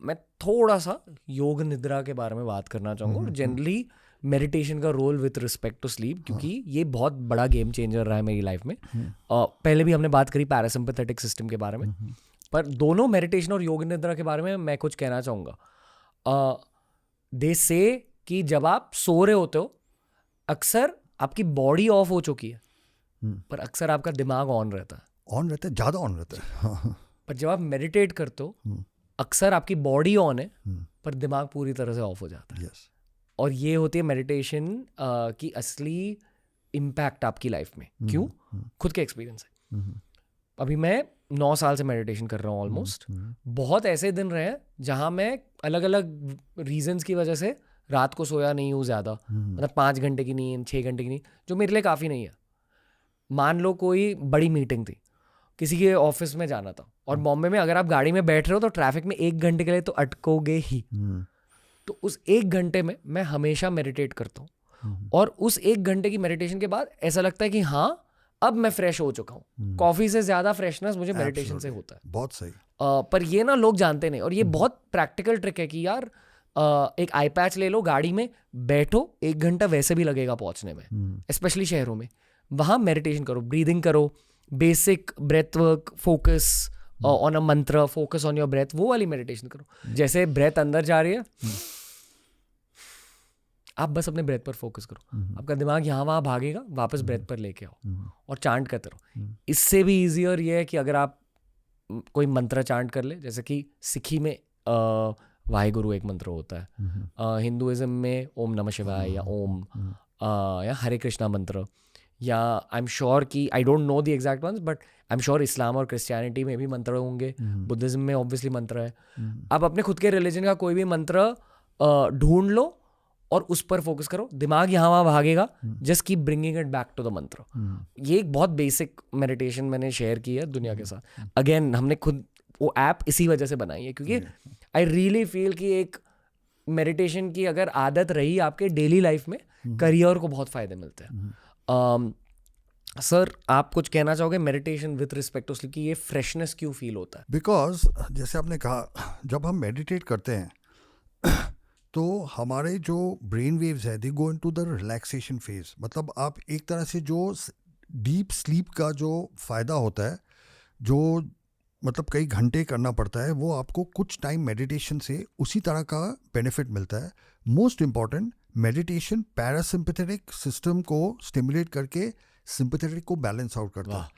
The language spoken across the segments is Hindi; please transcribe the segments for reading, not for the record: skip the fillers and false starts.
मैं थोड़ा सा योग निद्रा के बारे में बात करना चाहूँगा और जनरली मेडिटेशन का role with respect to sleep, क्योंकि ये बहुत बड़ा गेम चेंजर रहा है मेरी लाइफ में। पहले भी हमने बात करी पैरासिम्पैथेटिक सिस्टम के बारे में, पर दोनों मेडिटेशन और योग निद्रा के बारे में मैं कुछ कहना चाहूँगा। दे से कि जब आप सो रहे होते हो अक्सर आपकी बॉडी ऑफ हो चुकी है, पर अक्सर आपका दिमाग ऑन रहता है, ज़्यादा ऑन रहता है। पर जब आप मेडिटेट करते हो अक्सर आपकी बॉडी ऑन है पर दिमाग पूरी तरह से ऑफ हो जाता है। और ये होती है मेडिटेशन की असली इम्पैक्ट आपकी लाइफ में। क्यों? खुद के एक्सपीरियंस है। अभी मैं 9 साल से मेडिटेशन कर रहा हूँ ऑलमोस्ट। बहुत ऐसे दिन रहे हैं जहाँ मैं अलग अलग रीजंस की वजह से रात को सोया नहीं हूँ ज़्यादा, मतलब 5 घंटे की नींद, 6 घंटे की नींद, जो मेरे लिए काफ़ी नहीं है। मान लो कोई बड़ी मीटिंग थी, किसी के ऑफिस में जाना था, और बॉम्बे में अगर आप गाड़ी में बैठ रहे हो तो ट्रैफिक में 1 घंटे के लिए तो अटकोगे ही। तो उस 1 घंटे में मैं हमेशा मेडिटेट करता हूँ, और उस 1 घंटे की मेडिटेशन के बाद ऐसा लगता है कि हाँ अब मैं फ्रेश हो चुका हूँ। कॉफी से ज्यादा फ्रेशनेस मुझे मेडिटेशन से होता है। बहुत सही। पर ये ना लोग जानते नहीं, और ये बहुत प्रैक्टिकल ट्रिक है कि यार एक आई पैच ले लो, गाड़ी में बैठो, 1 घंटा वैसे भी लगेगा पहुंचने में, स्पेशली शहरों में, वहां मेडिटेशन करो, ब्रीदिंग करो, basic breath work, focus on a mantra, focus on your breath, वो वाली मेडिटेशन करो। जैसे ब्रेथ अंदर जा रही है, आप बस अपने ब्रेथ पर फोकस करो, आपका दिमाग यहाँ वहाँ भागेगा, वापस ब्रेथ पर लेके आओ और चांट करते रहो। इससे भी ईजियर ये है कि अगर आप कोई मंत्र चांट कर ले, जैसे कि सिखी में वाहेगुरु एक मंत्र होता है, हिंदुइज्म में ओम नमः शिवाय या ओम या हरे कृष्णा मंत्र, या आई एम श्योर कि I don't know the exact ones, but I am sure इस्लाम और क्रिश्चियनिटी में भी मंत्र होंगे, बुद्धिज्म में ऑब्वियसली मंत्र है। आप अपने खुद के रिलीजन का कोई भी मंत्र ढूंढ लो और उस पर फोकस करो, दिमाग यहाँ वहाँ भागेगा, just keep bringing it back to the mantra. ये एक बहुत बेसिक मेडिटेशन मैंने शेयर की है दुनिया के साथ। अगेन हमने खुद वो ऐप इसी वजह से बनाई है, क्योंकि आई रियली फील कि एक मेडिटेशन की अगर आदत रही आपके डेली लाइफ में, करियर को बहुत फायदे मिलते हैं। सर आप कुछ कहना चाहोगे meditation with respect to sleep की ये फ्रेशनेस क्यों फील होता है? बिकॉज जैसे आपने कहा, जब हम मेडिटेट करते हैं तो हमारे जो ब्रेन वेव्स है they go into the relaxation phase. मतलब आप एक तरह से जो डीप स्लीप का जो फ़ायदा होता है, जो मतलब कई घंटे करना पड़ता है, वो आपको कुछ टाइम मेडिटेशन से उसी तरह का बेनिफिट मिलता है। Most important, meditation parasympathetic system को स्टिमुलेट करके सिंपैथेटिक को बैलेंस आउट करता है।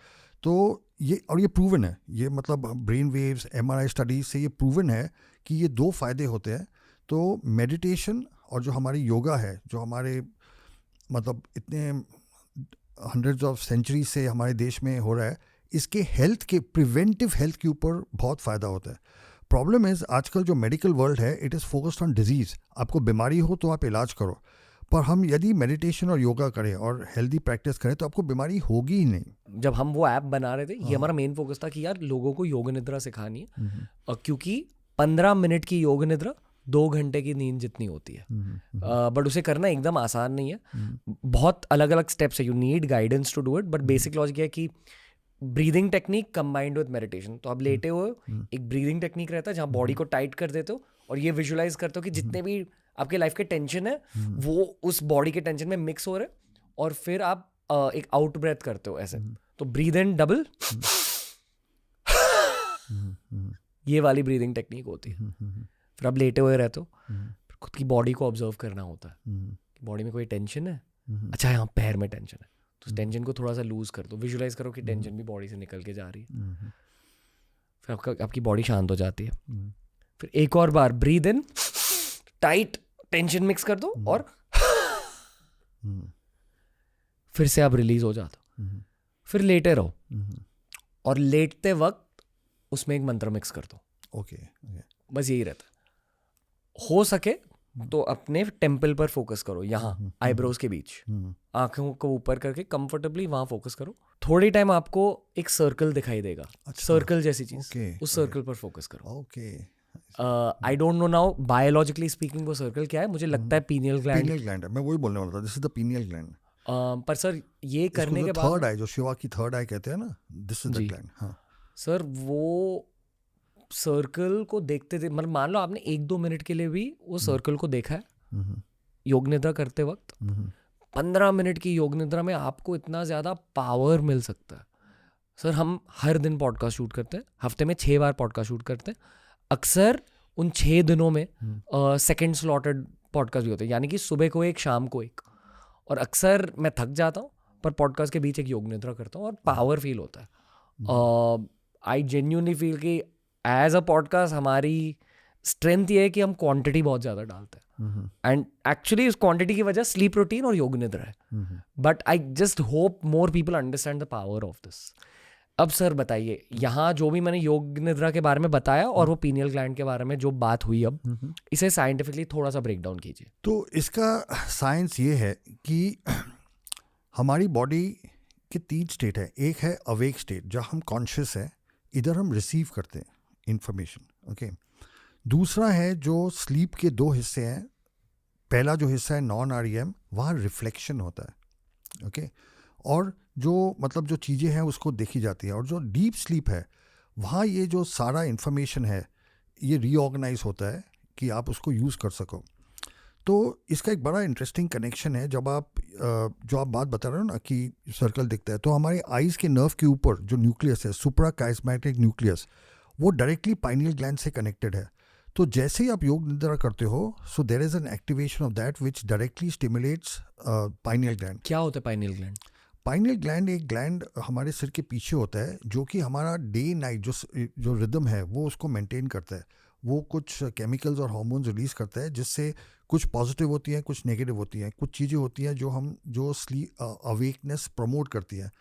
तो ये, और ये प्रूवन है, ये मतलब ब्रेन वेव्स, MRI स्टडीज से ये प्रूवन है कि ये 2 फायदे होते हैं। तो मेडिटेशन और जो हमारी योगा है, जो हमारे मतलब इतने हंड्रेड्स ऑफ सेंचुरी से हमारे देश में हो रहा है, इसके हेल्थ के, प्रिवेंटिव हेल्थ के ऊपर बहुत फ़ायदा होता है। प्रॉब्लम इज़ आजकल जो मेडिकल वर्ल्ड है, it is focused on disease. आपको बीमारी हो तो आप इलाज करो, पर हम यदि मेडिटेशन और योगा करें और हेल्दी प्रैक्टिस करें तो आपको बीमारी होगी ही नहीं। जब हम वो ऐप बना रहे थे, ये हमारा मेन फोकस था कि यार लोगों को योग निद्रा सिखानी है, और क्योंकि 15 मिनट की योग निद्रा 2 घंटे की नींद जितनी होती है, बट उसे करना एकदम आसान नहीं है। बहुत अलग अलग स्टेप्स है, you need guidance to do it, but basic logic है कि breathing technique combined with meditation. तो आप लेटे हो, एक ब्रीदिंग टेक्निक रहता है जहाँ बॉडी को टाइट कर देते हो और ये विजुलाइज करते हो कि जितने भी आपके लाइफ के टेंशन है वो उस बॉडी के टेंशन में मिक्स हो रहे, और फिर आप एक आउट ब्रेथ करते हो ऐसे। तो ब्रीद इन डबल, ये वाली ब्रीदिंग टेक्निक होती है। फिर आप लेटे हुए रहते हो, खुद की बॉडी को ऑब्जर्व करना होता है, बॉडी में कोई टेंशन है, अच्छा यहाँ पैर में टेंशन है, तो टेंशन को थोड़ा सा लूज कर दो, विजुलाइज करो कि टेंशन भी बॉडी से निकल के जा रही है। फिर आपकी बॉडी शांत हो जाती है। फिर एक और बार breathe in, tight tension mix कर दो, और फिर से आप रिलीज हो जाते हो। फिर लेटे रहो, और लेटते वक्त उसमें एक मंत्र मिक्स कर दो। ओके, बस यही रहता है। हो सके तो अपने टेम्पल पर फोकस करो, यहाँ आईब्रोज के बीच, आंखों को ऊपर करके कंफर्टेबली वहां फोकस करो। थोड़ी टाइम आपको एक सर्कल दिखाई देगा, सर्कल जैसी चीज, उस सर्कल पर फोकस करो। आई don't no now biologically speaking वो सर्कल क्या है, मुझे लगता है पीनियल ग्लैंड है। मैं वही बोलने वाला था, this is the pineal gland. पर सर ये करने के बाद थर्ड आई, जो शिवा की थर्ड आई कहते हैं ना, दिस इज द ग्लैंड। हाँ सर, वो सर्कल को देखते थे, मतलब मान लो आपने 1-2 मिनट के लिए भी वो सर्कल को देखा है योग निद्रा करते वक्त, 15 मिनट की योग निद्रा में आपको इतना ज़्यादा पावर मिल सकता है। सर हम हर दिन पॉडकास्ट शूट करते हैं, हफ्ते में 6 बार पॉडकास्ट शूट करते हैं। अक्सर उन 6 दिनों में सेकंड स्लॉटेड पॉडकास्ट भी होते हैं, यानी कि सुबह को एक, शाम को एक। और अक्सर मैं थक जाता हूँ पर पॉडकास्ट के बीच एक योग निद्रा करता हूँ और पावर फील होता है। आई जेन्युइनली फील कि एज अ पॉडकास्ट हमारी स्ट्रेंथ ये है कि हम क्वांटिटी बहुत ज़्यादा डालते हैं, एंड एक्चुअली उस क्वांटिटी की वजह स्लीप रूटीन और योग निद्रा है। But I just hope more people understand the power of this. अब सर बताइए, यहाँ जो भी मैंने योग निद्रा के बारे में बताया और वो पीनियल ग्लैंड के बारे में जो बात हुई, अब इसे साइंटिफिकली थोड़ा सा ब्रेक डाउन कीजिए। तो इसका साइंस ये है कि हमारी बॉडी के 3 स्टेट है। एक है अवेक स्टेट, जहाँ हम कॉन्शियस है, इधर हम रिसीव करते हैं इंफॉर्मेशन, ओके। दूसरा है जो स्लीप के 2 हिस्से हैं। पहला जो हिस्सा है नॉन REM, वहाँ रिफ्लेक्शन होता है, ओके। और जो मतलब जो चीज़ें हैं उसको देखी जाती है। और जो डीप स्लीप है, वहाँ ये जो सारा इन्फॉर्मेशन है ये रीऑर्गेनाइज होता है कि आप उसको यूज़ कर सको। तो इसका एक बड़ा इंटरेस्टिंग कनेक्शन है। जब आप जो आप बात बता रहे हो ना कि सर्कल दिखता है, तो हमारे आइज़ के नर्व के ऊपर जो न्यूक्लियस है, सुप्राकाइस्मेटिक न्यूक्लियस, वो डायरेक्टली पाइनियल ग्लैंड से कनेक्टेड है। तो जैसे ही आप योग निद्रा करते हो, so there is an activation of that which directly stimulates pineal gland. क्या होता है पाइनियल ग्लैंड? पाइनियल ग्लैंड एक ग्लैंड हमारे सिर के पीछे होता है, जो कि हमारा डे नाइट जो रिदम है वो उसको मेंटेन करता है। वो कुछ केमिकल्स और हार्मोन्स रिलीज करता है, जिससे कुछ पॉजिटिव होती हैं, कुछ नेगेटिव होती हैं। कुछ चीज़ें होती हैं जो स्लीप अवेकनेस प्रमोट करती है,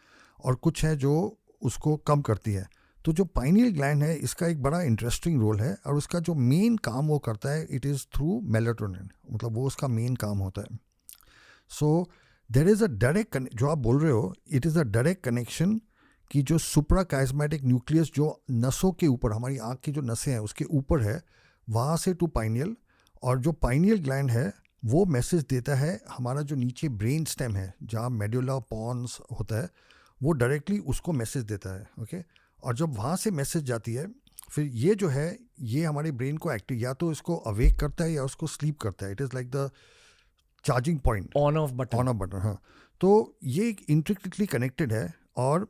और कुछ है जो उसको कम करती है। तो जो पाइनियल ग्लैंड है, इसका एक बड़ा इंटरेस्टिंग रोल है, और उसका जो मेन काम वो करता है, इट इज़ थ्रू मेलाटोनिन, मतलब वो उसका मेन काम होता है। So there is a direct, जो आप बोल रहे हो, it is a direct connection कि जो सुप्राकाइस्मेटिक न्यूक्लियस जो नसों के ऊपर, हमारी आँख की जो नसें हैं उसके ऊपर है, वहाँ से टू पाइनियल। और जो पाइनियल ग्लैंड है वो मैसेज देता है हमारा जो नीचे ब्रेन स्टेम है, जहाँ मेडुला पॉन्स होता है, वो डायरेक्टली उसको मैसेज देता है, ओके। और जब वहाँ से मैसेज जाती है, फिर ये जो है ये हमारे ब्रेन को एक्टिव, या तो इसको अवेक करता है या उसको स्लीप करता है। It is like the charging point, on off button. हाँ। तो ये इंट्रिकेटली कनेक्टेड है। और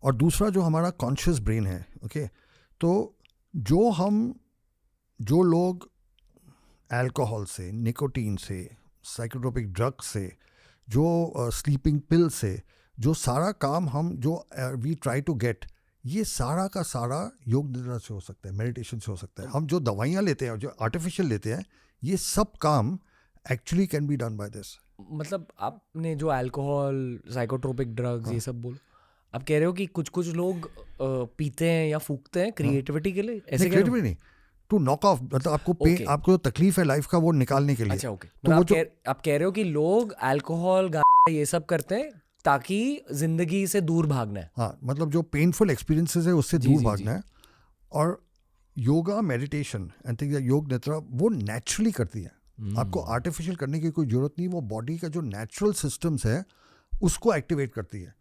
दूसरा जो हमारा कॉन्शियस ब्रेन है, ओके। तो जो लोग अल्कोहल से, निकोटीन से, साइकोट्रोपिक ड्रग्स से, जो स्लीपिंग पिल से, जो सारा काम हम जो वी ट्राई टू गेट, ये सारा का सारा योग निद्रा से हो सकता है, मेडिटेशन से हो सकता है। हम जो दवाइयाँ लेते हैं, जो आर्टिफिशियल लेते हैं, ये सब काम actually can be done by this. मतलब आपने जो अल्कोहल, साइकोट्रोपिक ड्रग्स, ये सब बोलो, आप कह रहे हो कि कुछ लोग पीते हैं या फूकते हैं क्रिएटिविटी के लिए? ऐसे क्रिएटिविटी नहीं, टू नॉक ऑफ, मतलब आपको पेन, आपको जो तकलीफ है लाइफ का, वो निकालने के लिए। अच्छा, ओके। तो आप कह रहे हो कि लोग अल्कोहल, ये सब करते हैं ताकि जिंदगी से दूर भागना है। हाँ, मतलब जो पेनफुल एक्सपीरियंसेस है उससे दूर भागना है। और योगा, मेडिटेशन एंड थिंग्स, योग निद्रा वो नेचुरली करती है। आपको आर्टिफिशियल करने की कोई जरूरत नहीं। वो बॉडी का जो नेचुरल सिस्टम्स है उसको एक्टिवेट करती है।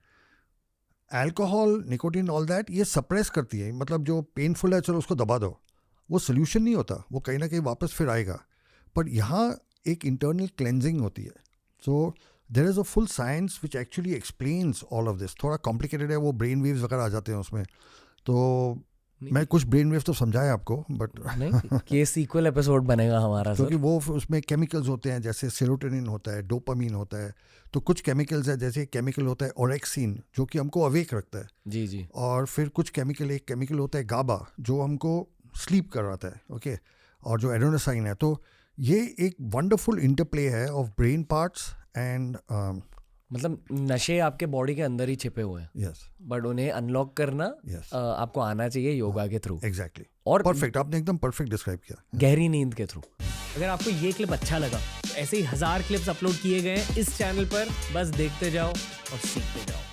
अल्कोहल, निकोटीन, ऑल दैट ये सप्रेस करती है। मतलब जो पेनफुल है, चलो उसको दबा दो, वो सोल्यूशन नहीं होता, वो कहीं ना कहीं वापस फिर आएगा। पर यहाँ एक इंटरनल क्लेंजिंग होती है। So there is a full science which actually explains all of this. थोड़ा कॉम्प्लिकेटेड है, वो ब्रेन वेव्स वगैरह आ जाते हैं उसमें, तो मैं कुछ ब्रेन वेव्स तो समझाया आपको, बट नहीं, ये सीक्वल एपिसोड बनेगा हमारा, क्योंकि वो उसमें केमिकल्स होते हैं, जैसे सेरोटोनिन होता है, डोपामीन होता है। तो कुछ केमिकल्स है, जैसे केमिकल होता है ओरेक्सिन, जो कि हमको अवेक रखता है। जी जी। और फिर कुछ एक केमिकल होता है गाबा, जो हमको स्लीप कराता है, ओके। और जो एडेनोसाइन है, तो ये एक वंडरफुल इंटरप्ले है ऑफ ब्रेन पार्ट्स एंड मतलब नशे आपके बॉडी के अंदर ही छिपे हुए हैं। यस, बट उन्हें अनलॉक करना आपको आना चाहिए योगा के थ्रू। एग्जैक्टली। और परफेक्ट, आपने एकदम परफेक्ट डिस्क्राइब किया, गहरी नींद के थ्रू। अगर आपको ये क्लिप अच्छा लगा तो ऐसे ही 1000 क्लिप्स अपलोड किए गए हैं इस चैनल पर, बस देखते जाओ और सीखते जाओ।